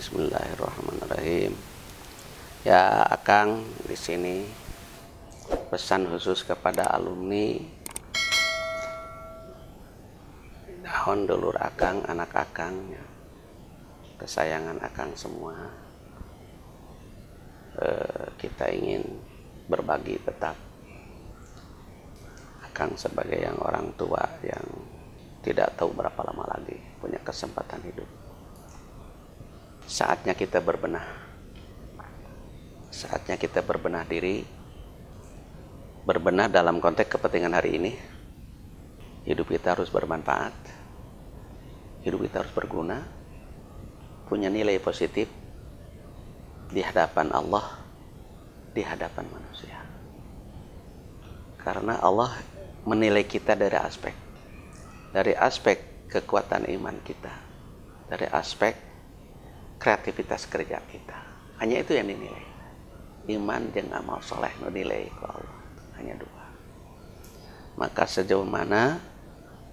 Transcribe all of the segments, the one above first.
Bismillahirrahmanirrahim. Ya, Akang di sini pesan khusus kepada alumni, dahon dulur Akang, anak Akang, kesayangan Akang semua. Kita ingin berbagi tetap. Akang sebagai yang orang tua yang tidak tahu berapa lama lagi punya kesempatan hidup. Saatnya kita berbenah. Saatnya kita berbenah diri. Berbenah dalam konteks kepentingan hari ini. Hidup kita harus bermanfaat. Hidup kita harus berguna. Punya nilai positif di hadapan Allah, di hadapan manusia. Karena Allah menilai kita dari aspek kekuatan iman kita, dari aspek kreativitas kerja kita. Hanya itu yang dinilai. Iman dan amal soleh nilai ke Allah. Hanya dua. Maka sejauh mana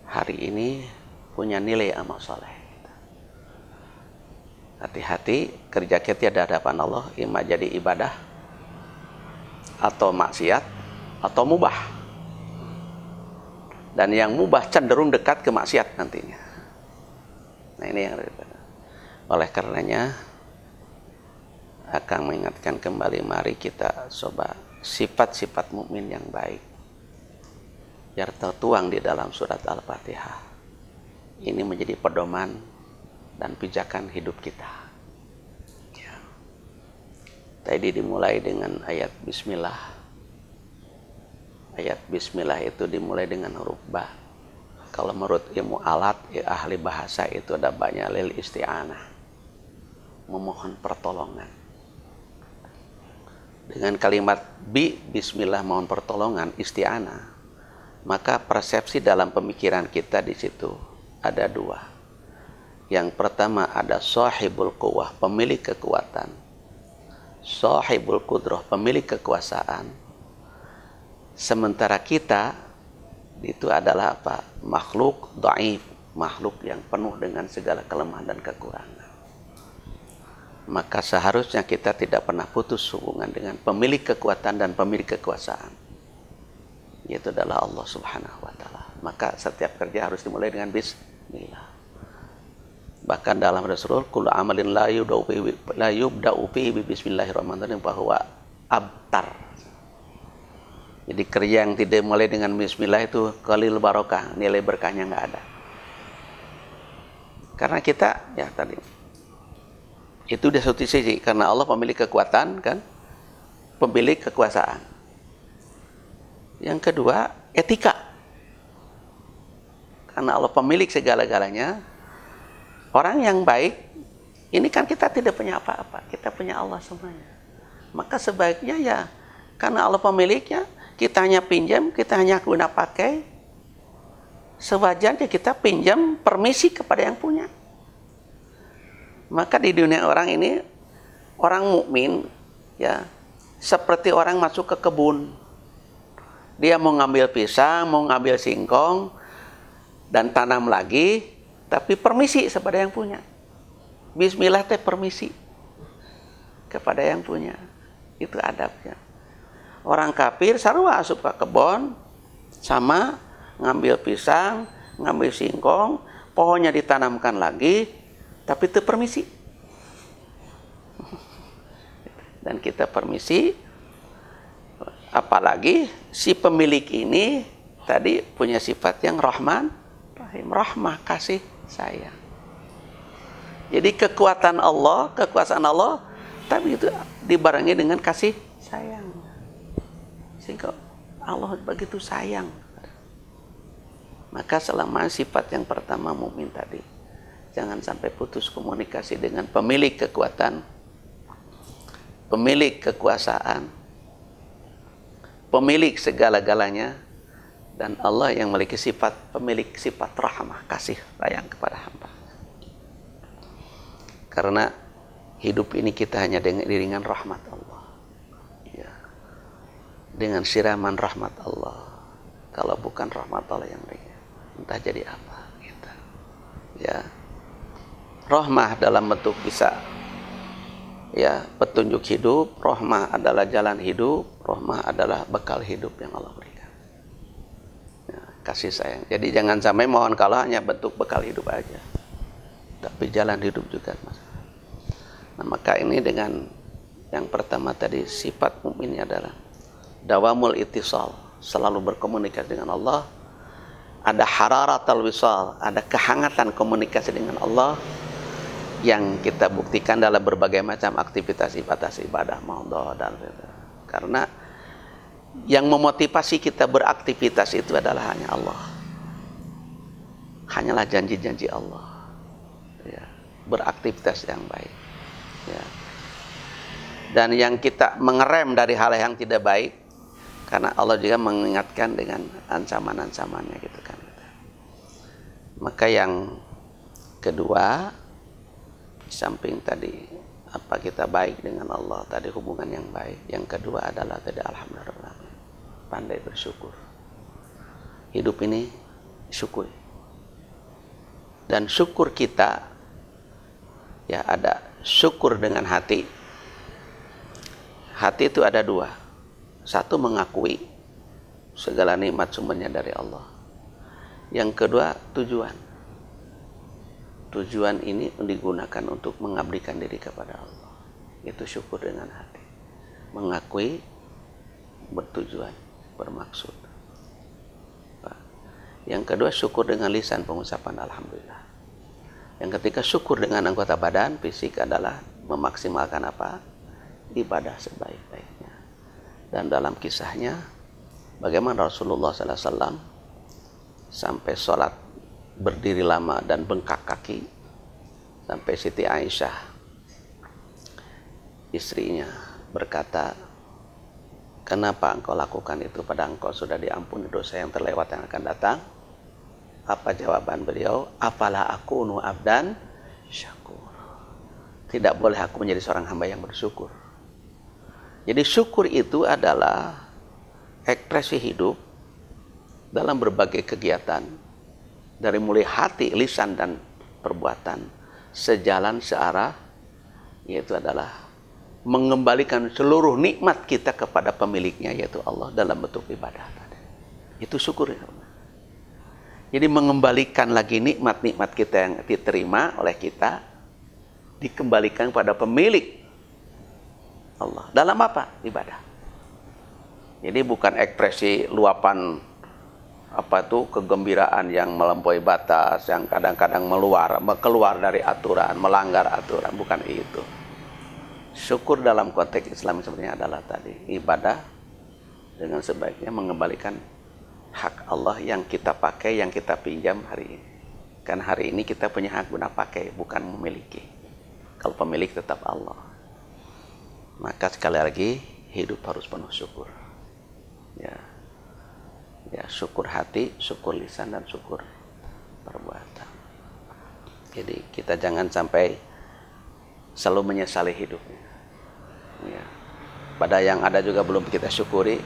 hari ini punya nilai amal soleh. Hati-hati kerja kita di hadapan Allah, ima jadi ibadah atau maksiat atau mubah. Dan yang mubah cenderung dekat ke maksiat nantinya. Nah, ini yang oleh karenanya akan mengingatkan kembali, mari kita coba sifat-sifat mukmin yang baik biar tertuang di dalam surat Al-Fatihah. Ini menjadi pedoman dan pijakan hidup kita. Ya. Tadi dimulai dengan ayat Bismillah. Ayat Bismillah itu dimulai dengan huruf ba. Kalau menurut ilmu alat, ahli bahasa itu ada banyak lil isti'anah, memohon pertolongan. Dengan kalimat Bismillah mohon pertolongan, isti'anah, maka persepsi dalam pemikiran kita di situ ada dua. Yang pertama ada sahibul quwwah, pemilik kekuatan. Sahibul qudrah, pemilik kekuasaan. Sementara kita itu adalah apa? Makhluk dhaif, makhluk yang penuh dengan segala kelemahan dan kekurangan. Maka seharusnya kita tidak pernah putus hubungan dengan pemilik kekuatan dan pemilik kekuasaan, yaitu adalah Allah Subhanahu wa Ta'ala. Maka setiap kerja harus dimulai dengan Bismillah. Bahkan dalam Rasulullah, kullu amalin la yubda'u fihi bi bismillahirrahmanirrahim bahwa abtar. Jadi kerja yang tidak mulai dengan Bismillah itu qalil barokah, nilai berkahnya nggak ada. Karena kita ya tadi itu di satu sisi karena Allah pemilik kekuatan kan, pemilik kekuasaan. Yang kedua etika, karena Allah pemilik segala-galanya. Orang yang baik ini kan kita tidak punya apa-apa, kita punya Allah semuanya. Maka sebaiknya ya karena Allah pemiliknya, kita hanya pinjam, kita hanya guna pakai. Sewajarnya kita pinjam permisi kepada yang punya. Maka di dunia orang ini, orang mukmin ya seperti orang masuk ke kebun. Dia mau ngambil pisang, mau ngambil singkong dan tanam lagi, tapi permisi kepada yang punya. Bismillah teh permisi kepada yang punya. Itu adabnya. Orang kafir sarua asup ke kebun sama ngambil pisang, ngambil singkong, pohonnya ditanamkan lagi, tapi itu permisi. Dan kita permisi, apalagi si pemilik ini tadi punya sifat yang Rahman, Rahim, rahmah, kasih, sayang. Jadi kekuatan Allah, kekuasaan Allah, tapi itu dibarengi dengan kasih sayang. Sehingga Allah begitu sayang. Maka selama sifat yang pertama mukmin tadi, jangan sampai putus komunikasi dengan pemilik kekuatan, pemilik kekuasaan, pemilik segala-galanya, dan Allah yang memiliki sifat, pemilik sifat rahmah, kasih sayang kepada hamba. Karena hidup ini kita hanya dengan rahmat Allah, ya. Dengan siraman rahmat Allah. Kalau bukan rahmat Allah yang lain, entah jadi apa, gitu. Ya, rahmah dalam bentuk bisa ya petunjuk hidup, rahmah adalah jalan hidup, rahmah adalah bekal hidup yang Allah berikan. Ya, kasih sayang. Jadi jangan sampai mohon kalau hanya bentuk bekal hidup aja, tapi jalan hidup juga, Mas. Nah, maka ini dengan yang pertama tadi, sifat mukmin adalah dawamul ittisal, selalu berkomunikasi dengan Allah. Ada hararatul wisal, ada kehangatan komunikasi dengan Allah yang kita buktikan dalam berbagai macam aktivitas ibadah maudhu dan karena yang memotivasi kita beraktivitas itu adalah hanya Allah. Hanyalah janji-janji Allah. Ya, beraktivitas yang baik. Ya. Dan yang kita mengerem dari hal yang tidak baik, karena Allah juga mengingatkan dengan ancaman-ancamannya gitu kan. Maka yang kedua, samping tadi apa kita baik dengan Allah, tadi hubungan yang baik. Yang kedua adalah tadi alhamdulillah, pandai bersyukur. Hidup ini syukur. Dan syukur kita ya ada syukur dengan hati. Hati itu ada dua. Satu, mengakui segala nikmat sumbernya dari Allah. Yang kedua, tujuan. Tujuan ini digunakan untuk mengabdikan diri kepada Allah. Itu syukur dengan hati. Mengakui, bertujuan, bermaksud. Yang kedua, syukur dengan lisan, pengucapan alhamdulillah. Yang ketiga, syukur dengan anggota badan, fisik adalah memaksimalkan apa? Ibadah sebaik-baiknya. Dan dalam kisahnya, bagaimana Rasulullah SAW sampai sholat berdiri lama dan bengkak kaki, sampai Siti Aisyah istrinya berkata, kenapa engkau lakukan itu, pada engkau sudah diampuni dosa yang terlewat yang akan datang? Apa jawaban beliau? Apalah akunu abdan syakur. Tidak boleh aku menjadi seorang hamba yang bersyukur. Jadi syukur itu adalah ekspresi hidup dalam berbagai kegiatan, dari mulai hati, lisan, dan perbuatan, sejalan searah, yaitu adalah mengembalikan seluruh nikmat kita kepada pemiliknya, yaitu Allah, dalam bentuk ibadah. Itu syukur. Jadi mengembalikan lagi nikmat-nikmat kita yang diterima oleh kita, dikembalikan pada pemilik Allah. Dalam apa? Ibadah. Jadi bukan ekspresi luapan apa itu kegembiraan yang melampaui batas, yang kadang-kadang keluar dari aturan, melanggar aturan, bukan itu. Syukur dalam konteks Islam sebenarnya adalah tadi ibadah dengan sebaiknya, mengembalikan hak Allah yang kita pakai, yang kita pinjam hari ini. Kan hari ini kita punya hak guna pakai, bukan memiliki. Kalau pemilik tetap Allah. Maka sekali lagi hidup harus penuh syukur. Ya, syukur hati, syukur lisan, dan syukur perbuatan. Jadi kita jangan sampai selalu menyesali hidupnya. Ya. Pada yang ada juga belum kita syukuri.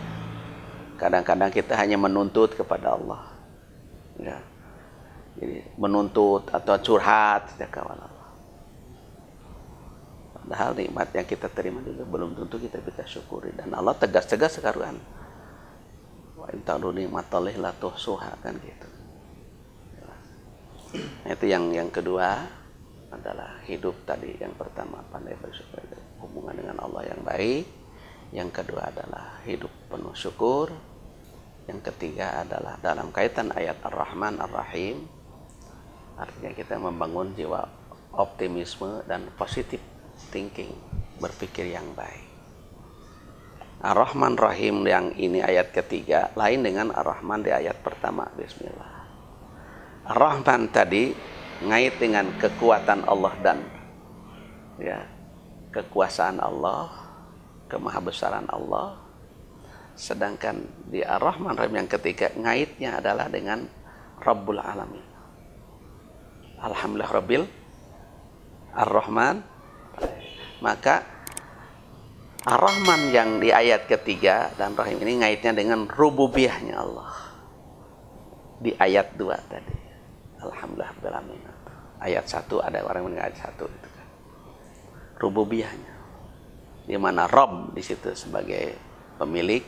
Kadang-kadang kita hanya menuntut kepada Allah. Ya. Jadi menuntut atau curhat sejak kawan Allah. Padahal nikmat yang kita terima juga belum tentu kita bisa syukuri. Dan Allah tegas-tegas sekarang. Wa in ta'udzu ni'matallahi la tuhsuha, kan gitu. Nah, itu yang kedua adalah hidup tadi. Yang pertama pandai bersyukur, hubungan dengan Allah yang baik. Yang kedua adalah hidup penuh syukur. Yang ketiga adalah dalam kaitan ayat Ar-Rahman Ar-Rahim, artinya kita membangun jiwa optimisme dan positif thinking, berpikir yang baik. Ar-Rahman Rahim yang ini ayat ketiga lain dengan Ar-Rahman di ayat pertama. Bismillah. Ar-Rahman tadi ngait dengan kekuatan Allah dan ya, kekuasaan Allah, kemahabesaran Allah. Sedangkan di Ar-Rahman Rahim yang ketiga ngaitnya adalah dengan Rabbul Alamin. Alhamdulillah Rabbil Ar-Rahman. Maka Ar-Rahman yang di ayat ketiga dan Rahim ini ngaitnya dengan rububiyahnya Allah. Di ayat 2 tadi. Alhamdulillah Rabbil Alamin. Ayat 1 ada orang yang ayat 1 itu kan. Rububiyahnya. di mana Rabb di situ sebagai pemilik,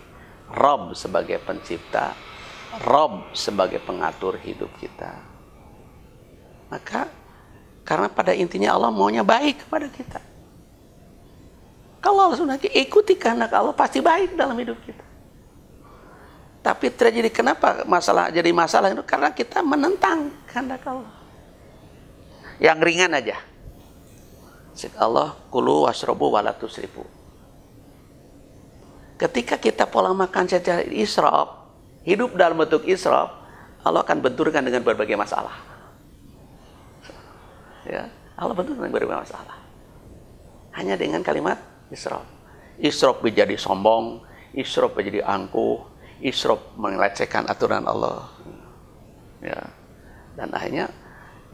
Rabb sebagai pencipta, Rabb sebagai pengatur hidup kita. Maka karena pada intinya Allah maunya baik kepada kita. Kalau Allah sudah ikuti kehendak Allah, pasti baik dalam hidup kita. Tapi terjadi kenapa jadi masalah itu karena kita menentang kehendak Allah. Yang ringan aja. Allah kulu wasrobu wala tusrifu. Ketika kita pola makan secara israf, hidup dalam bentuk israf, Allah akan benturkan dengan berbagai masalah. Ya, Allah benturkan dengan berbagai masalah. Hanya dengan kalimat israf. Israf menjadi sombong, israf menjadi angkuh, israf melecehkan aturan Allah. Ya. Dan akhirnya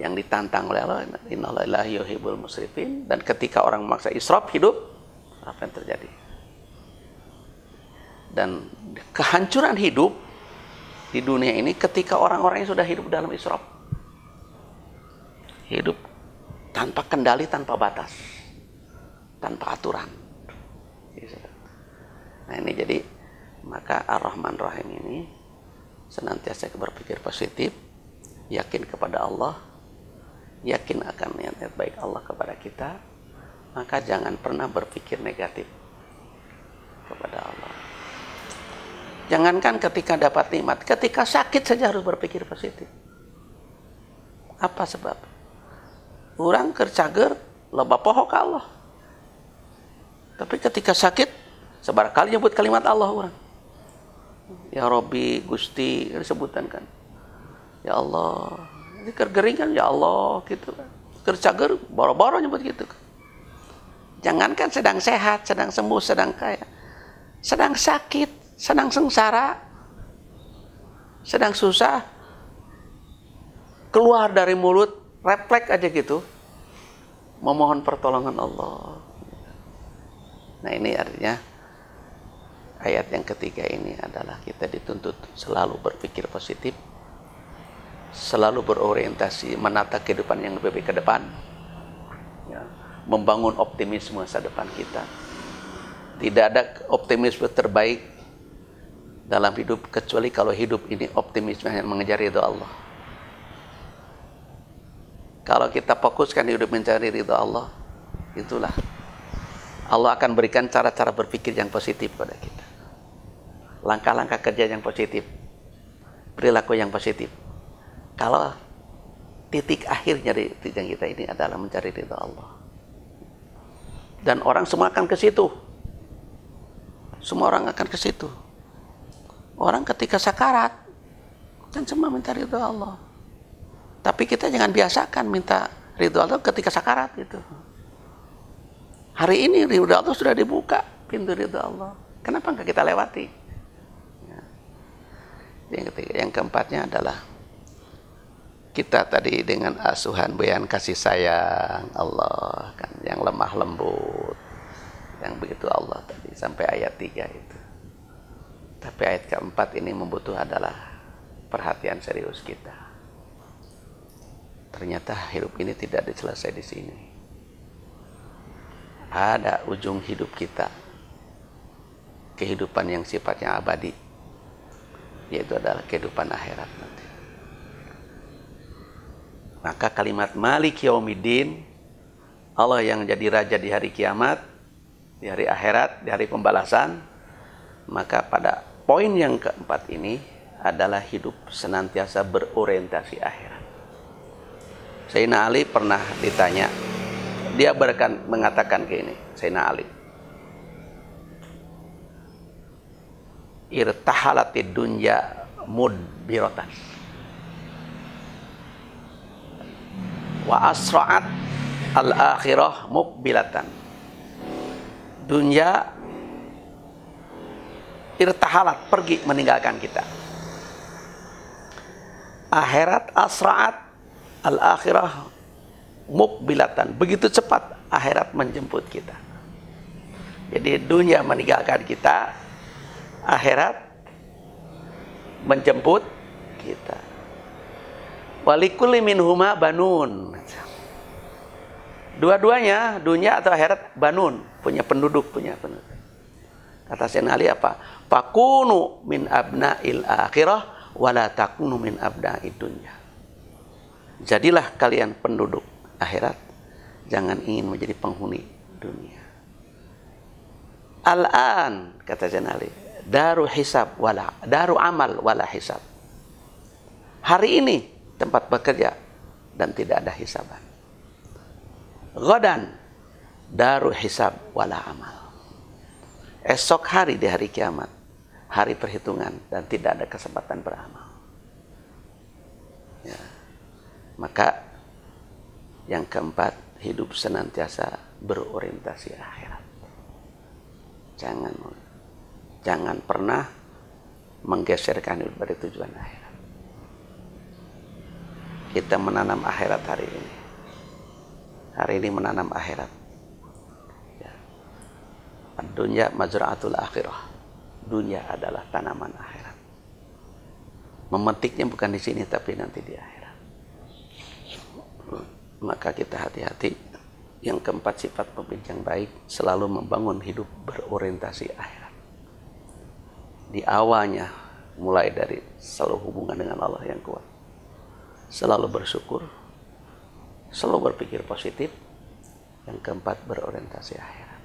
yang ditantang oleh Allah, innallaha la yuhibbul musrifin. Dan ketika orang memaksa israf hidup, apa yang terjadi? Dan kehancuran hidup di dunia ini ketika orang-orang yang sudah hidup dalam israf. Hidup tanpa kendali, tanpa batas, tanpa aturan. Nah ini jadi, maka Ar-Rahman Rahim ini senantiasa berpikir positif, yakin kepada Allah, yakin akan niat baik Allah kepada kita, maka jangan pernah berpikir negatif kepada Allah. Jangankan ketika dapat nikmat, ketika sakit saja harus berpikir positif. Apa sebab? Orang kercager loba poho ka Allah. Tapi ketika sakit, sebarkali nyebut kalimat Allah orang. Ya Robbi, Gusti, disebutan kan. Ya Allah, ini kergering kan, ya Allah gitu kan. Kercager boro-boro nyebut gitu kan. Jangankan sedang sehat, sedang sembuh, sedang kaya, sedang sakit, sedang sengsara, sedang susah, keluar dari mulut refleks aja gitu, memohon pertolongan Allah. Nah ini artinya ayat yang ketiga ini adalah kita dituntut selalu berpikir positif, selalu berorientasi menata kehidupan yang lebih baik ke depan, ya, membangun optimisme masa depan kita. Tidak ada optimisme terbaik dalam hidup kecuali kalau hidup ini optimisme yang mengejar ridho Allah. Kalau kita fokuskan hidup mencari ridho Allah, itulah Allah akan berikan cara-cara berpikir yang positif pada kita, langkah-langkah kerja yang positif, perilaku yang positif. Kalau titik akhirnya dari tujuan kita ini adalah mencari ridho Allah, dan orang semua akan ke situ. Semua orang akan ke situ. Orang ketika sakarat kan semua minta ridho Allah. Tapi kita jangan biasakan minta ridho Allah ketika sakarat gitu. Hari ini ridho Allah sudah dibuka, pintu ridho Allah. Kenapa enggak kita lewati? Ya. Yang ketiga, yang keempatnya adalah kita tadi dengan asuhan beyan kasih sayang Allah kan, yang lemah lembut, yang begitu Allah tadi sampai ayat 3 itu. Tapi ayat keempat ini membutuhkan adalah perhatian serius kita. Ternyata hidup ini tidak selesai di sini. Ada ujung hidup kita, kehidupan yang sifatnya abadi, yaitu adalah kehidupan akhirat nanti. Maka kalimat Malik Yaumiddin, Allah yang jadi raja di hari kiamat, di hari akhirat, di hari pembalasan. Maka pada poin yang keempat ini adalah hidup senantiasa berorientasi akhirat. Sayyidina Ali pernah ditanya, dia mengatakan ke ini, Sayyidina Ali, irtahalatid dunya mudbiratan wa asra'at al-akhirah muqbilatan. Dunia irtahalat, pergi meninggalkan kita. Akhirat asra'at al-akhirah muqbilatan, begitu cepat akhirat menjemput kita. Jadi dunia meninggalkan kita, akhirat menjemput kita. Walikulli minhuma banun. Dua-duanya, dunia atau akhirat, banun, punya penduduk. Kata Sayyidina Ali apa? Fakunu min abna'il akhirah wala takunu min abna'id dunya. Jadilah kalian penduduk akhirat, jangan ingin menjadi penghuni dunia. Al-an, kata Sayyidina Ali, daru amal wala hisab. Hari ini tempat bekerja dan tidak ada hisaban. Ghadan daru hisab wala amal. Esok hari di hari kiamat, hari perhitungan dan tidak ada kesempatan beramal. Ya. Maka yang keempat, hidup senantiasa berorientasi akhirat. Jangan pernah menggeserkan hidup dari tujuan akhirat. Kita menanam akhirat hari ini. Hari ini menanam akhirat. Ya. Dunia mazra'atul akhirah. Dunia adalah tanaman akhirat. Memetiknya bukan di sini tapi nanti di akhirat. Maka kita hati-hati. Yang keempat, sifat pemimpin yang baik selalu membangun hidup berorientasi akhirat. Di awalnya mulai dari selalu hubungan dengan Allah yang kuat. Selalu bersyukur. Selalu berpikir positif. Yang keempat, berorientasi akhirat.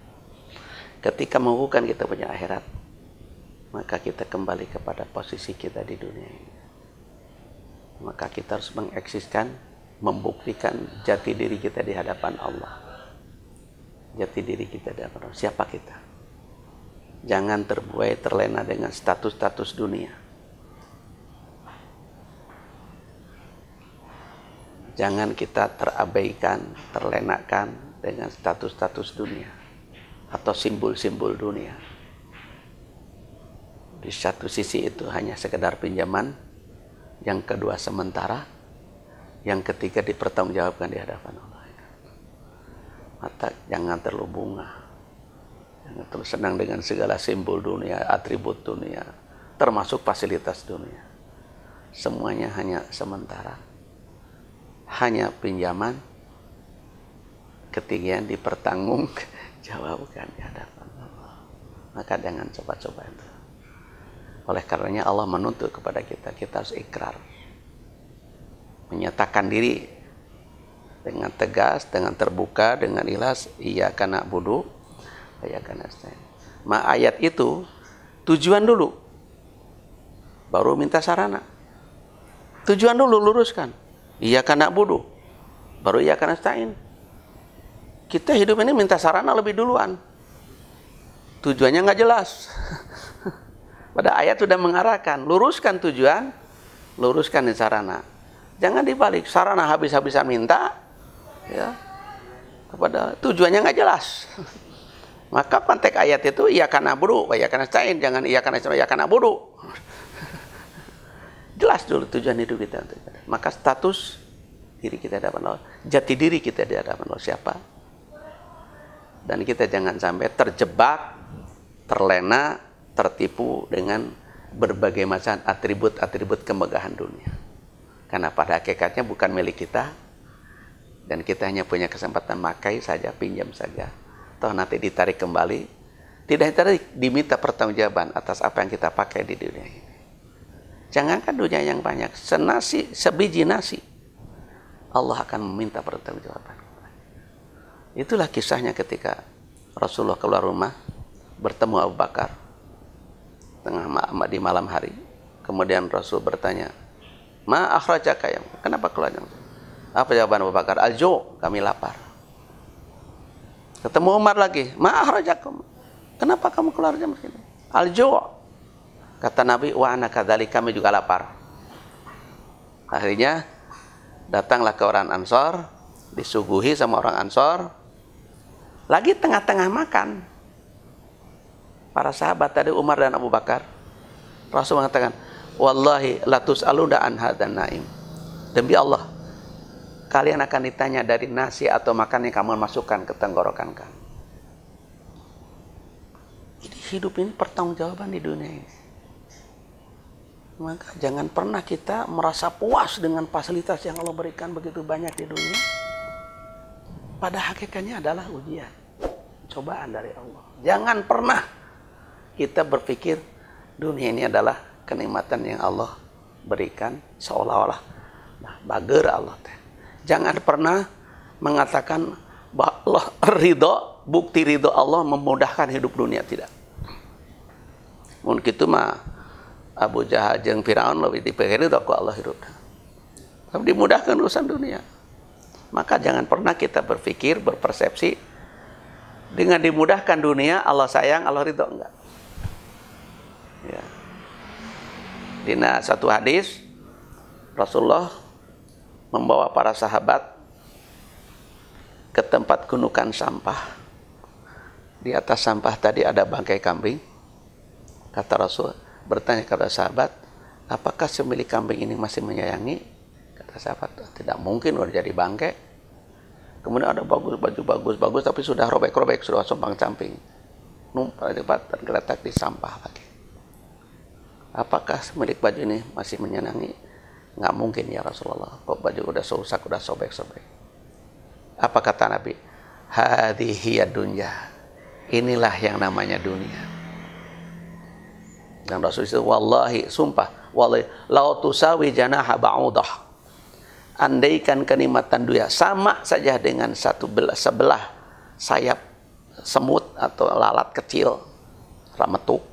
Ketika mengukuhkan kita punya akhirat, maka kita kembali kepada posisi kita di dunia ini. Maka kita harus mengeksiskan, membuktikan jati diri kita di hadapan Allah. Jati diri kita di hadapan Allah. Siapa kita? Jangan terbuai, terlena dengan status-status dunia. Jangan kita terabaikan, terlenakan dengan status-status dunia atau simbol-simbol dunia. Di satu sisi itu hanya sekedar pinjaman, yang kedua sementara, yang ketiga dipertanggungjawabkan di hadapan Allah. Maka jangan terlalu bunga, jangan terlalu senang dengan segala simbol dunia, atribut dunia, termasuk fasilitas dunia. Semuanya hanya sementara. Hanya pinjaman, ketinggian dipertanggungjawabkan di hadapan Allah. Maka jangan coba-coba itu. Oleh karenanya Allah menuntut kepada kita, kita harus ikrar. Menyatakan diri dengan tegas, dengan terbuka, dengan ikhlas, iyyaka na'budu wa iyyaka nasta'in. Ayat itu tujuan dulu, baru minta sarana. Tujuan dulu luruskan. Iyyaka na'budu, baru iyyaka nasta'in. Kita hidup ini minta sarana lebih duluan. Tujuannya nggak jelas. Pada ayat sudah mengarahkan, luruskan tujuan, luruskan di sarana. Jangan dibalik, sarana habis-habisan minta, ya, kepada tujuannya nggak jelas. Maka konteks ayat itu iyyaka na'budu wa iyyaka nasta'in, jangan iyyaka nasta'in wa iyyaka na'budu. Jelas dulu tujuan hidup kita. Maka status diri kita di hadapan Allah, jati diri kita di hadapan Allah siapa? Dan kita jangan sampai terjebak, terlena, tertipu dengan berbagai macam atribut-atribut kemegahan dunia. Karena pada hakikatnya bukan milik kita, dan kita hanya punya kesempatan makai saja, pinjam saja. Toh nanti ditarik kembali, tidak ditarik, diminta pertanggungjawaban atas apa yang kita pakai di dunia ini. Jangankan dunia yang banyak, senasi, sebiji nasi, Allah akan meminta pertanggungjawaban. Itulah kisahnya ketika Rasulullah keluar rumah, bertemu Abu Bakar di malam hari. Kemudian Rasul bertanya, ma akhrajaka ya? Kenapa keluar? Apa jawaban Abu Bakar? Al-ju', kami lapar. Ketemu Umar lagi, ma akhrajakum? Kenapa kamu keluar jam segini? Al-ju'. Kata Nabi, wa ana kadzalik, kami juga lapar. Akhirnya datanglah ke orang Ansor, disuguhi sama orang Ansor. Lagi tengah-tengah makan, para sahabat tadi Umar dan Abu Bakar, Rasul mengatakan, wallahi la tus'aluna an hadzal naim. Demi Allah, kalian akan ditanya dari nasi atau makan yang kamu masukkan ke tenggorokan kamu. Jadi hidup ini pertanggungjawaban di dunia ini. Maka jangan pernah kita merasa puas dengan fasilitas yang Allah berikan begitu banyak di dunia. pada hakikatnya adalah ujian, cobaan dari Allah. Jangan pernah kita berpikir dunia ini adalah kenikmatan yang Allah berikan seolah-olah bager Allah teh. Jangan pernah mengatakan bahwa Allah ridho, bukti ridho Allah memudahkan hidup dunia, tidak. Mungkin itu mah Abu Jahal jeung Firaun lebih dipikir itu Allah hidup. Tapi dimudahkan urusan dunia. Maka jangan pernah kita berpikir, berpersepsi dengan dimudahkan dunia Allah sayang, Allah ridho, enggak. Ya. Dina satu hadis Rasulullah membawa para sahabat ke tempat gunungan sampah. Di atas sampah tadi ada bangkai kambing. Kata Rasul, bertanya kepada sahabat, apakah semilik kambing ini masih menyayangi? Kata sahabat, tidak mungkin udah jadi bangkai. Kemudian ada baju bagus, tapi sudah robek-robek, sudah sompang-camping. Numpang di tempat tergeletak di sampah lagi. Apakah semilik baju ini masih menyenangi? Nggak mungkin ya Rasulullah. Kok baju udah rusak, udah sobek-sobek. Apa kata Nabi? Hadhihi dunya. Inilah yang namanya dunia. Dan Rasul itu wallahi, sumpah, wallahi, lau tusawi janaha ba'udah. Andaikan kenikmatan dunia sama saja dengan sebelah sayap semut atau lalat kecil, rametuk,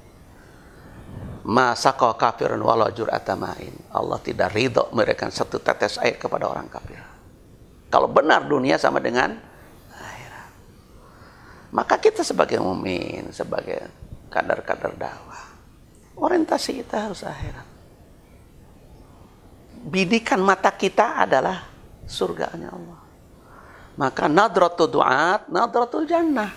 masaqqa kafirun walau jur'ata ma'in. Allah tidak ridho memberikan satu tetes air kepada orang kafir. Kalau benar dunia sama dengan akhirat, maka kita sebagai mukmin, sebagai kadar-kadar dakwah, orientasi kita harus akhirat. Bidikan mata kita adalah surganya Allah. Maka nadratul du'at, nadratul jannah.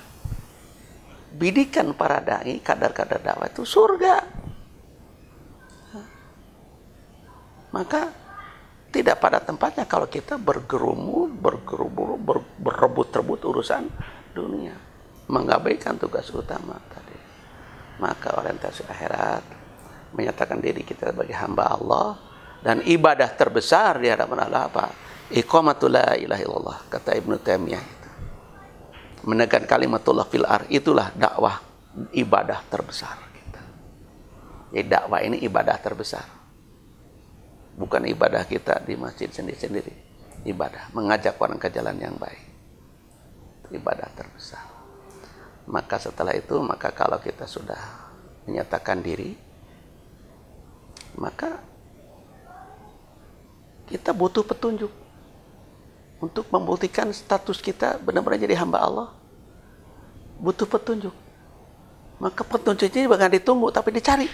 Bidikan para dai, kadar-kadar dakwah itu surga. Maka tidak pada tempatnya kalau kita bergerumur, berebut-rebut urusan dunia, mengabaikan tugas utama tadi. Maka orientasi akhirat, menyatakan diri kita sebagai hamba Allah, dan ibadah terbesar di hadapan Allah apa? Iqamatul la ilaha illallah, kata Ibnu Taimiyah itu. Menekan kalimatullah fil ar, itulah dakwah, ibadah terbesar kita. Jadi dakwah ini ibadah terbesar. Bukan ibadah kita di masjid sendiri-sendiri. Ibadah mengajak orang ke jalan yang baik. Itu ibadah terbesar. Maka setelah itu, maka kalau kita sudah menyatakan diri, maka kita butuh petunjuk untuk membuktikan status kita benar-benar jadi hamba Allah. Butuh petunjuk. Maka petunjuknya bukan ditunggu, tapi dicari.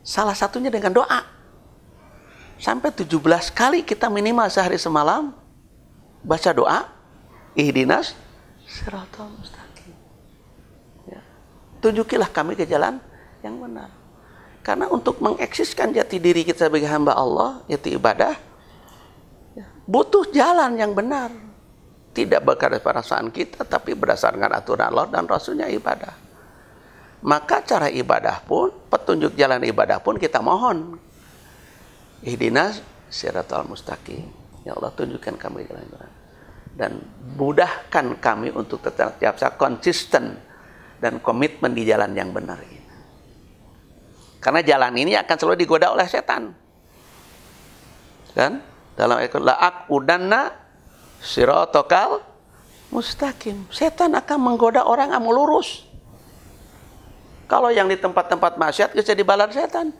Salah satunya dengan doa. Sampai 17 kali kita minimal sehari semalam baca doa, ihdinas siratal mustaqim. Ya. Tunjukilah kami ke jalan yang benar. Karena untuk mengeksiskan jati diri kita sebagai hamba Allah, yaitu ibadah, butuh jalan yang benar. Tidak berdasarkan perasaan kita, tapi berdasarkan aturan Allah dan Rasulnya ibadah. Maka cara ibadah pun, petunjuk jalan ibadah pun kita mohon. Ihdinas siratal mustaqim. Ya Allah, tunjukkan kami jalan yang benar. Dan mudahkan kami untuk tetap konsisten dan komitmen di jalan yang benar ini. Karena jalan ini akan selalu digoda oleh setan. Kan? Dalam ayat la'aqudanna siratal mustaqim. Setan akan menggoda orang yang lurus. Kalau yang di tempat-tempat maksiat bisa dibalad setan.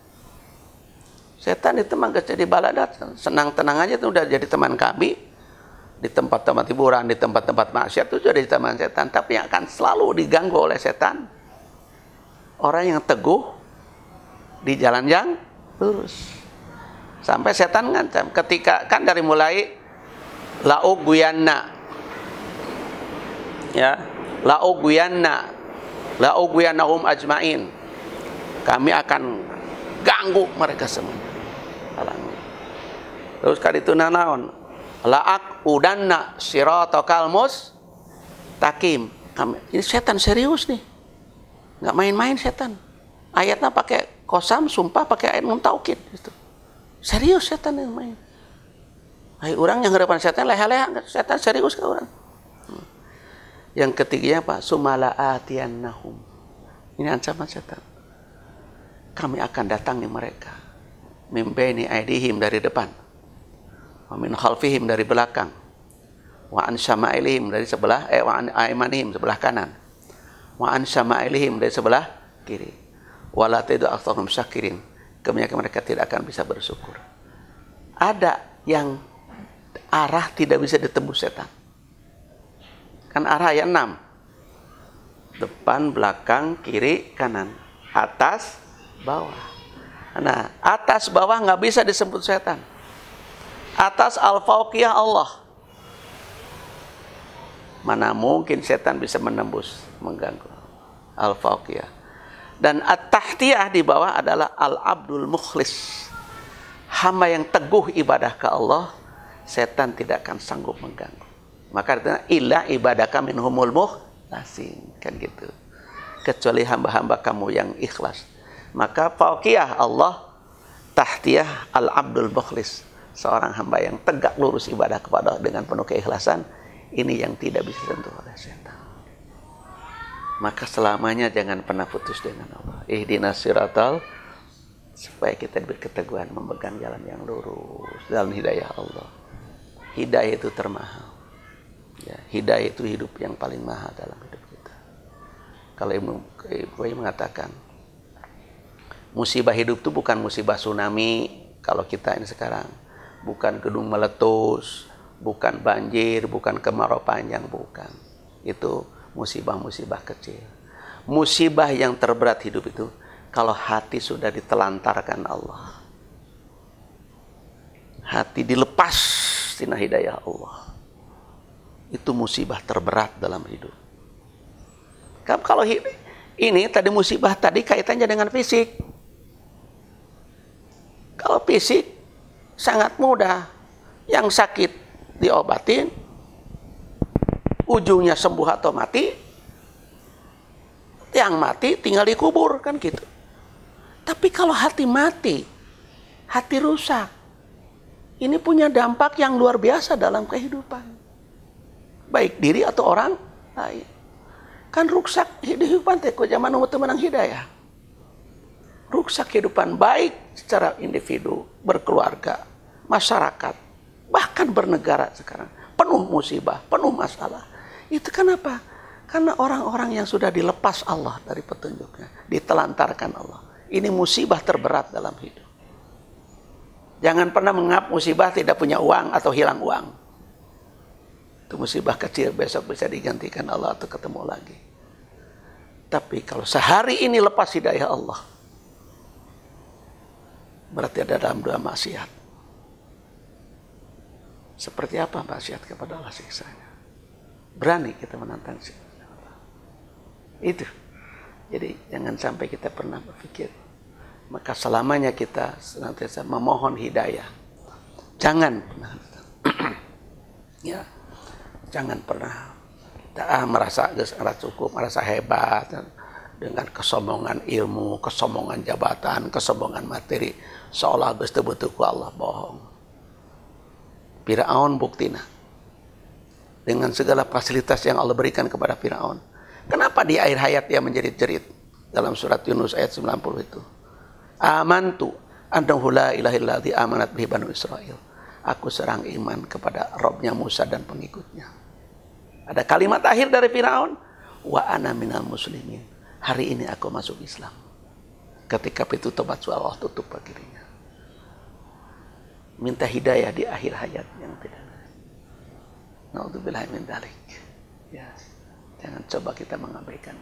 Setan itu mah jadi baladat, senang-tenang aja itu udah jadi teman kami. Di tempat-tempat hiburan, di tempat-tempat maksiat itu jadi teman setan, tapi yang akan selalu diganggu oleh setan orang yang teguh di jalan yang lurus. Sampai setan ngancam ketika kan dari mulai la'ughwiyanna, ya, la'ughwiyannahum ajmain, kami akan ganggu mereka semua. Terus kali itu nanaon la'aqudanna siratal mustaqim. Ini setan serius nih, nggak main-main setan. Ayatnya pakai kosam, sumpah pakai ayat nun taukid gitu. Serius setan yang main. Hai orang yang hadapan setan leha-leha, setan serius ke orang. Yang ketiganya apa? Sumala atiyannahum. Ini ancaman setan. Kami akan datangi mereka. Min baini aidihim dari depan. Wa min khalfihim dari belakang. Wa an syama'ilihim dari sebelah wa an aimanihim sebelah kanan. Wa an syama'ilihim dari sebelah kiri. Wala tadu aktsahum syakirin. Kebanyakan mereka tidak akan bisa bersyukur. Ada yang arah tidak bisa ditembus setan. Kan arah ya 6. Depan, belakang, kiri, kanan. Atas, bawah. Nah, atas, bawah nggak bisa disebut setan. Atas al-fauqiyah Allah. Mana mungkin setan bisa menembus, mengganggu. Al-fauqiyah. Dan at-tahtiyah di bawah adalah al-abdul mukhlis. Hamba yang teguh ibadah ke Allah, setan tidak akan sanggup mengganggu. Maka artinya illa ibadaka minhumul mukhlasin, kan gitu. Kecuali hamba-hamba kamu yang ikhlas. Maka fauqiyah Allah, tahtiyah al-abdul mukhlis. Seorang hamba yang tegak lurus ibadah kepada Allah dengan penuh keikhlasan, ini yang tidak bisa disentuh oleh setan. Maka selamanya jangan pernah putus dengan Allah. Ihdinas siratal, supaya kita diberi keteguhan memegang jalan yang lurus dalam hidayah Allah. Hidayah itu termahal. Ya, hidayah itu hidup yang paling mahal dalam hidup kita. Kalau Ibnu Qayyim mengatakan, musibah hidup itu bukan musibah tsunami kalau kita ini sekarang, bukan gedung meletus, bukan banjir, bukan kemarau panjang, bukan. Itu musibah-musibah kecil. Musibah yang terberat hidup itu kalau hati sudah ditelantarkan Allah. Hati dilepas sina hidayah Allah. Itu musibah terberat dalam hidup. Kalau ini tadi musibah tadi kaitannya dengan fisik. Kalau fisik sangat mudah. Yang sakit diobatin, ujungnya sembuh atau mati, yang mati tinggal dikubur, kan gitu. Tapi kalau hati mati, hati rusak, ini punya dampak yang luar biasa dalam kehidupan, baik diri atau orang lain. Kan rusak kehidupan teko zaman temenang hidayah. Rusak kehidupan baik secara individu, berkeluarga, masyarakat, bahkan bernegara sekarang. Penuh musibah, penuh masalah. Itu kenapa? Karena orang-orang yang sudah dilepas Allah dari petunjuknya, ditelantarkan Allah. Ini musibah terberat dalam hidup. Jangan pernah menganggap musibah tidak punya uang atau hilang uang. Itu musibah kecil, besok bisa digantikan Allah atau ketemu lagi. Tapi kalau sehari ini lepas hidayah Allah, berarti ada dalam dua maksiat. Seperti apa maksiat kepada Allah siksanya? Berani kita menantang siksa Allah. Itu. Jadi jangan sampai kita pernah berpikir. Maka selamanya kita senantiasa memohon hidayah. Jangan pernah. Ya. Jangan pernah kita merasa cukup, merasa hebat dengan kesombongan ilmu, kesombongan jabatan, kesombongan materi, seolah betul-betul Allah bohong. Firaun buktina dengan segala fasilitas yang Allah berikan kepada Firaun. Kenapa di akhir hayat dia menjerit-jerit dalam surat Yunus ayat 90 itu? Amantu annahu la ilaha illallah amanat bihi banu Israil. Aku serang iman kepada Robnya Musa dan pengikutnya. Ada kalimat akhir dari Firaun, wa ana minal muslimin. Hari ini aku masuk Islam. Ketika pintu tobat Allah tutup dirinya. Minta hidayah di akhir hayat yang tidak. Naudzubillah min dzalik. Ya. Jangan coba kita mengabaikan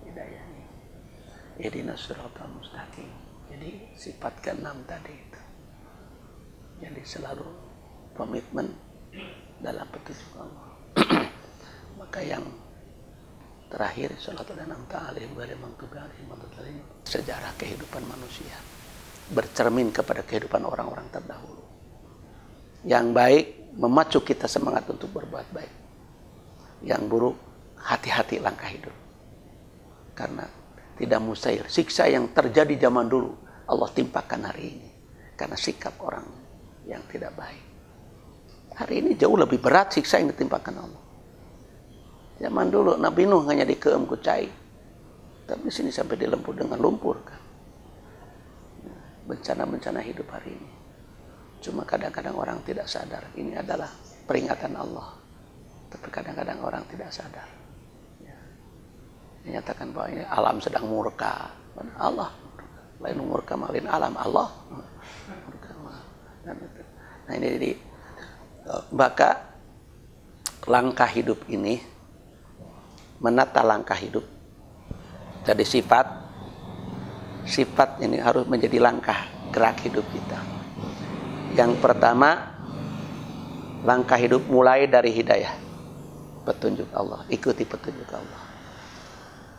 hidayah ini. Ihdinas siratal mustaqim. Jadi sifat ke-6 tadi itu. Jadi selalu komitmen dalam petunjuk Allah. Maka yang terakhir salatu dan ta'alim wa liman tubi'alihim sejarah kehidupan manusia bercermin kepada kehidupan orang-orang terdahulu. Yang baik memacu kita semangat untuk berbuat baik. Yang buruk hati-hati langkah hidup. Karena tidak mustahil siksa yang terjadi zaman dulu Allah timpakan hari ini karena sikap orang yang tidak baik. Hari ini jauh lebih berat siksa yang ditimpakan Allah. Zaman dulu Nabi Nuh hanya dikeem ku cai, tapi di sini sampai dilempur dengan lumpur kan. Bencana-bencana hidup hari ini. Cuma kadang-kadang orang tidak sadar ini adalah peringatan Allah. Tapi kadang-kadang orang tidak sadar. Ya. Dinyatakan bahwa ini alam sedang murka. Allah lain murka malin alam Allah. Dan itu. Nah ini jadi maka langkah hidup ini, menata langkah hidup. Jadi sifat ini harus menjadi langkah gerak hidup kita. Yang pertama, langkah hidup mulai dari hidayah, petunjuk Allah, ikuti petunjuk Allah.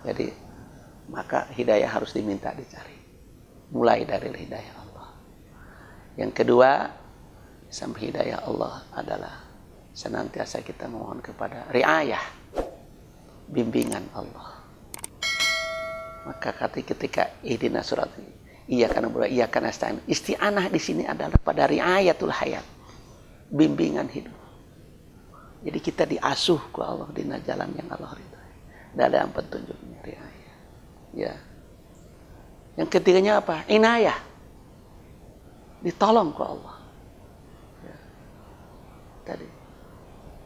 Jadi maka hidayah harus diminta dicari, mulai dari hidayah Allah. Yang kedua, sampai hidayah Allah adalah senantiasa kita mohon kepada riayah, bimbingan Allah. Maka ketika ihdinas surat iyyaka na'budu wa iyyaka nasta'in, isti'anah di sini adalah pada riayatul hayat, bimbingan hidup. Jadi kita diasuh ke Allah di jalan yang Allah ridhai, dalam petunjuknya riayah. Ya. Yang ketiganya apa? Inayah, ditolong ke Allah. Ya. Tadi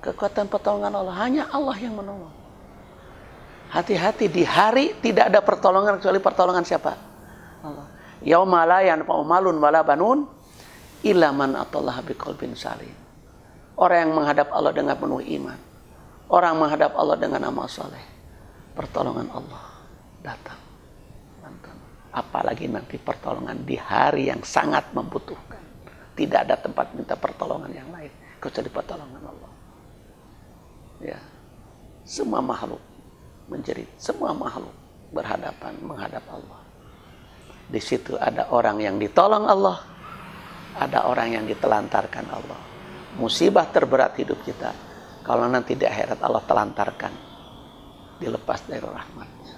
kekuatan pertolongan Allah, hanya Allah yang menolong. Hati-hati, di hari tidak ada pertolongan kecuali pertolongan siapa? Allah. Yauma la yanfa'u malun wala banun illa man atallaha biqalbin salim. Orang yang menghadap Allah dengan penuh iman, orang menghadap Allah dengan amal saleh, pertolongan Allah datang. Apalagi nanti pertolongan di hari yang sangat membutuhkan. Tidak ada tempat minta pertolongan yang lain kecuali pertolongan Allah. Ya. Semua makhluk menjerit, semua makhluk berhadapan menghadap Allah. Di situ ada orang yang ditolong Allah, ada orang yang ditelantarkan Allah. Musibah terberat hidup kita kalau nanti di akhirat Allah telantarkan, dilepas dari rahmatnya.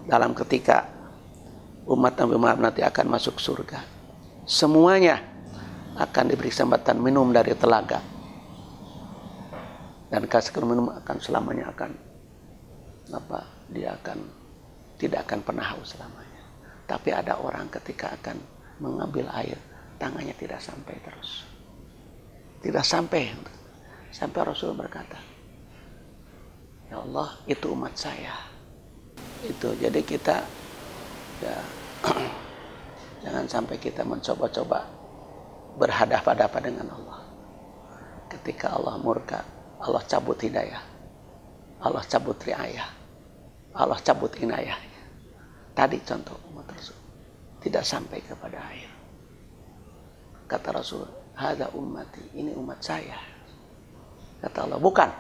Dalam ketika umat Nabi Muhammad nanti akan masuk surga, semuanya akan diberi kesempatan minum dari telaga, dan kasih minum akan selamanya dia akan tidak akan pernah haus selamanya. Tapi ada orang ketika akan mengambil air, tangannya tidak sampai terus. Tidak sampai. Sampai Rasul berkata, ya Allah, itu umat saya. Itu jadi kita ya, jangan sampai kita mencoba-coba berhadapan-hadapan dengan Allah. Ketika Allah murka, Allah cabut hidayah, Allah cabut riayah, Allah cabut inayah. Tadi contoh umat Rasul tidak sampai kepada air. Kata Rasul, hada ummati, ini umat saya. Kata Allah, bukan.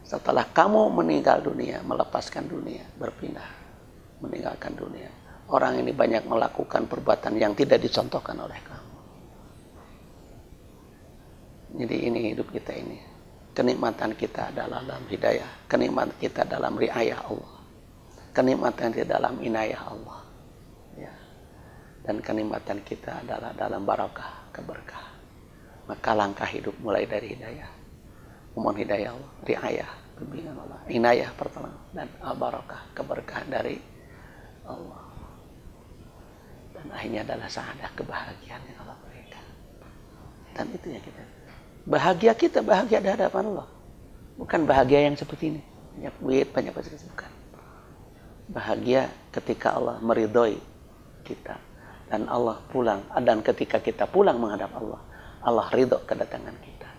Setelah kamu meninggal dunia, melepaskan dunia, berpindah, meninggalkan dunia, orang ini banyak melakukan perbuatan yang tidak dicontohkan oleh kamu. Jadi ini hidup kita ini. Kenikmatan kita adalah dalam hidayah, kenikmatan kita dalam riayah Allah, kenikmatan kita dalam inayah Allah, ya. Dan kenikmatan kita adalah dalam barakah, keberkah. Maka langkah hidup mulai dari hidayah, mohon hidayah Allah, riayah, bimbingan Allah, inayah pertolongan, dan barakah, keberkahan dari Allah. Dan akhirnya adalah saadah, kebahagiaan yang Allah berikan. Dan itu yang kita bahagia, kita bahagia di hadapan Allah. Bukan bahagia yang seperti ini, banyak duit, banyak fasilitas, bukan. Bahagia ketika Allah meridhoi kita dan Allah pulang, dan ketika kita pulang menghadap Allah, Allah ridho kedatangan kita.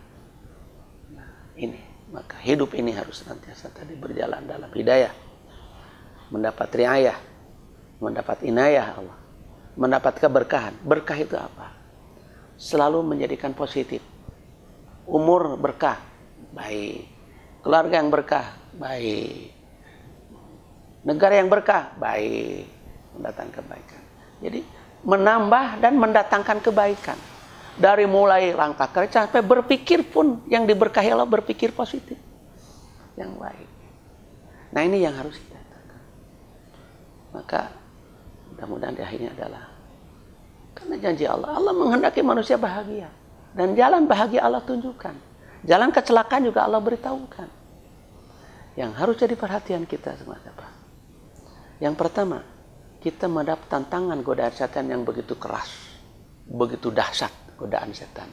Nah, ini maka hidup ini harus senantiasa tadi berjalan dalam hidayah, mendapat riayah, mendapat inayah Allah, mendapat keberkahan. Berkah itu apa? Selalu menjadikan positif. Umur berkah, baik. Keluarga yang berkah, baik. Negara yang berkah, baik. Mendatangkan kebaikan. Jadi menambah dan mendatangkan kebaikan. Dari mulai langkah kerja sampai berpikir pun yang diberkahi Allah, berpikir positif, yang baik. Nah ini yang harus kita lakukan. Maka mudah-mudahan di akhirnya adalah karena janji Allah, Allah menghendaki manusia bahagia. Dan jalan bahagia Allah tunjukkan. Jalan kecelakaan juga Allah beritahukan. Yang harus jadi perhatian kita semua apa? Yang pertama, kita mendapat tantangan godaan setan yang begitu keras, begitu dahsyat godaan setan.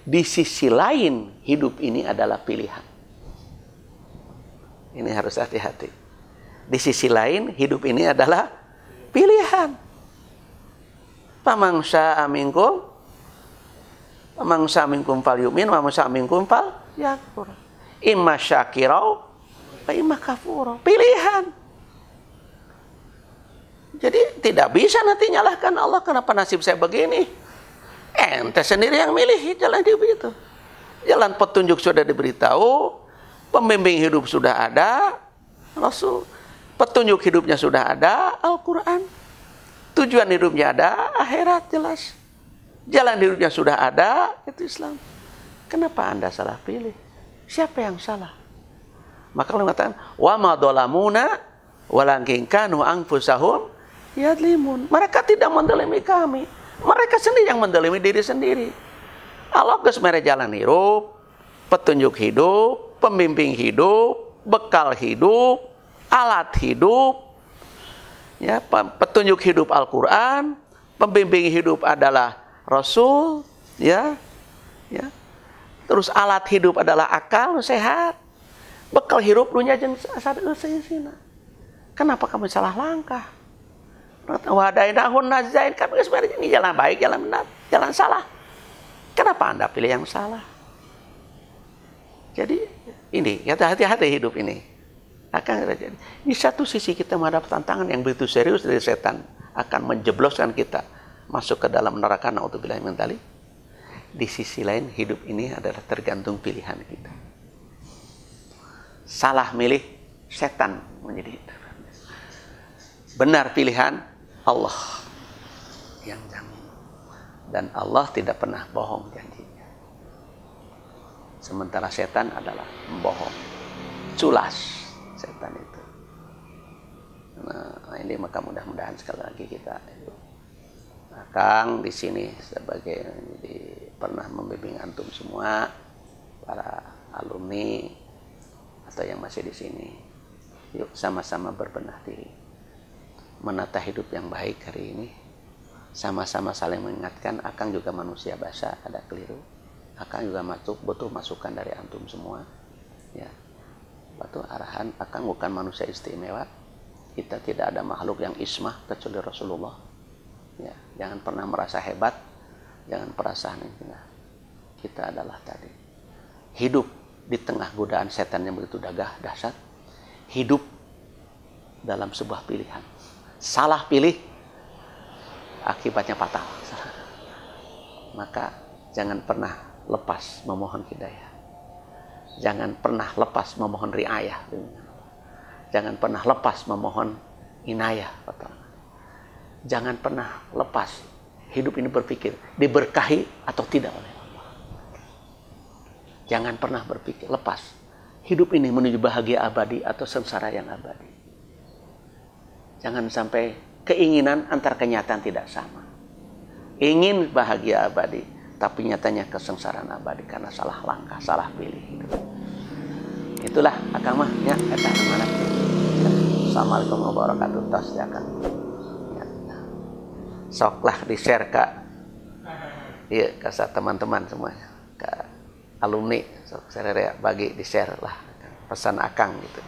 Di sisi lain, hidup ini adalah pilihan. Ini harus hati-hati. Di sisi lain, hidup ini adalah pilihan. Faman syaa'a minkum falyu'min wa man syaa'a minkum falyakfur. Imma syakirau wa imma kafurau. Pilihan. Jadi tidak bisa nanti nyalahkan Allah kenapa nasib saya begini. Ente sendiri yang milih jalan hidup itu. Jalan petunjuk sudah diberitahu, pembimbing hidup sudah ada, Rasul. Petunjuk hidupnya sudah ada, Al-Quran. Tujuan hidupnya ada, akhirat jelas. Jalan hidupnya sudah ada, itu Islam. Kenapa Anda salah pilih? Siapa yang salah? Maka Allah mengatakan, wa ma dhalamuna walakin kanu anfusahum yadlimun. Mereka tidak mendolimi kami. Mereka sendiri yang mendolimi diri sendiri. Allah geus mere jalan hidup, petunjuk hidup, pembimbing hidup, bekal hidup, alat hidup, ya, petunjuk hidup Al-Quran, pembimbing hidup adalah Rasul, ya, ya. Terus alat hidup adalah akal sehat, bekal hidup dunia jeung saeusina. Kenapa kamu salah langkah? Wadainahun nazain, kami sebenarnya ini jalan baik, jalan benar, jalan salah. Kenapa Anda pilih yang salah? Jadi ini, hati-hati hidup ini. Akan terjadi. Di satu sisi kita menghadapi tantangan yang begitu serius dari setan, akan menjebloskan kita masuk ke dalam neraka, naudzubillah min dzalik. Di sisi lain, hidup ini adalah tergantung pilihan kita. Salah milih, setan menjadi itu. Benar pilihan, Allah yang jamin. Dan Allah tidak pernah bohong janjinya. Sementara setan adalah bohong. Culas setan itu. Nah, ini maka mudah-mudahan sekali lagi kita Kang di sini sebagai pernah membimbing antum semua, para alumni atau yang masih di sini. Yuk sama-sama berbenah diri. Menata hidup yang baik hari ini, sama-sama saling mengingatkan. Akang juga manusia basah, ada keliru. Akang juga butuh masukan dari antum semua, ya. Batu arahan, akang bukan manusia istimewa. Kita tidak ada makhluk yang ismah kecuali Rasulullah. Ya, jangan pernah merasa hebat, jangan merasa nah, kita adalah tadi hidup di tengah godaan setan yang begitu dahsyat, hidup dalam sebuah pilihan. Salah pilih, akibatnya fatal. Maka jangan pernah lepas memohon hidayah. Jangan pernah lepas memohon riayah. Jangan pernah lepas memohon inayah. Jangan pernah lepas hidup ini berpikir diberkahi atau tidak oleh Allah. Jangan pernah berpikir lepas hidup ini menuju bahagia abadi atau sengsara yang abadi. Jangan sampai keinginan antar kenyataan tidak sama. Ingin bahagia abadi, tapi nyatanya kesengsaraan abadi karena salah langkah, salah pilih. Itulah agama ya. Assalamualaikum warahmatullahi wabarakatuh. Soklah di-share ke iya, ke teman-teman semuanya, ke alumni, sok saya bagi di-share lah pesan akang gitu.